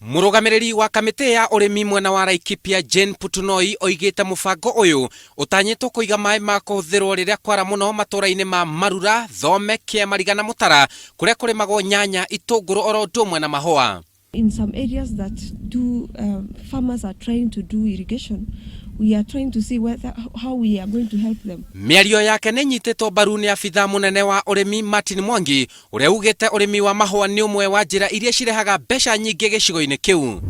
Murugamiriri wa kamite ya urimi mwena wa Laikipia Jane Putunoi oigite mubango uyu utanyitwo kuiga maai ma kuhuthirwo riria kwara muno maturaini ma Marura, Thome, Kiemariga na Mutara kuria kurimagwo nyanya, itunguru oro ndumwe na mahua. In some areas that farmers are trying to do irrigation, we are trying to see how we are going to help them. Miario yake ni nyititwo mbaru ni abitha munene wa urimi Martin Mwangi uria ugite urimi wa mahua ni umwe wa njira iria cirehaga mbeca nyingi gicigo-ini kiu.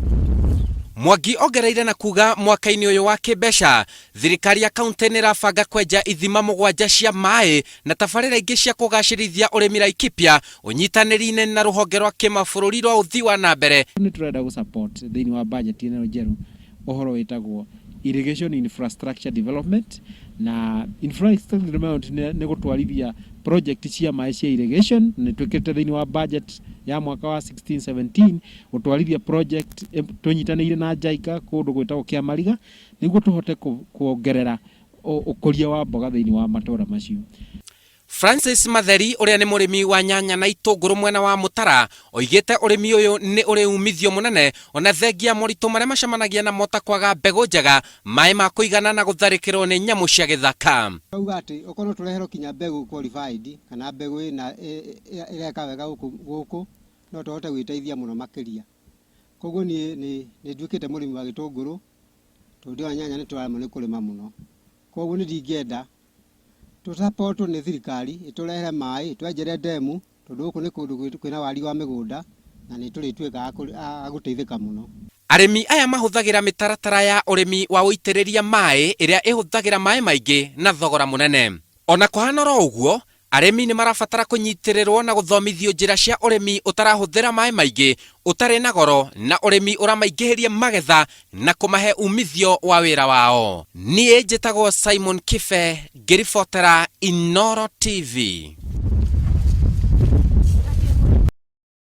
Mwangi ongereire na kuga mwaka-ini uyu wa kibeca thirikari ya kaunti ni rabanga kwenja ithima 7 cia maai na tabarira ingi cia kugacirithia urimi Laikipia unyitaniri-ini na ruhonge rwa kimabũrũri rwa uthii wa na mbere. Ni turenda gu support thiini wa budget ino njeru ohoro witagwo irrigation infrastructure development na infrastructure development ni gutwarithia project cia maai cia irrigation ni twikite thiini wa budget ya mwaka wa 16-17 gutwarithia project tunyitanire na jaika kundu gwitagwo Kiemariga niguo tuhote kuongerera ukuria wa mboga thiini wa matora macio. Francis Matheri uria ni murimi wa nyanya na itunguru mwena wa Mutara oigite urimi uyu ni uri umithio munene ona thengia moritu maria macemanagia na mota kwaga mbegu njega maai ma kuigana na gutharikirwo ni nyamu cia githaka. Auga ati okorwo turehero kinya mbegu qualified kana mbegu ina ireka wega guku no tuhote guteithia muno makiria. Koguo ni nduikite murimi wa gitunguru tondu wa nyanya ni twaramo ni kurima muno. Koguo ni ndingienda tusapoto ni thirikari iturehere maai twenjere demu tondu guku ni kundu kwina wari wa migunda na ni turitwika guteithika muno. Arimi aya mahuthagira mitaratara ya urimi wa wuitiriria maai iria ihuthagira maai maingi na thogora munene. Ona kuhana ro uguo arimi ni marabatara kunyitirirwo na guthomithio njira cia urimi utarahuthira maai maingi utari na goro na urimi uramaingihiria magetha na kumahe umithio wa wira wao. Nie njitagwo Simon Kife, ngiribotera Inoro TV.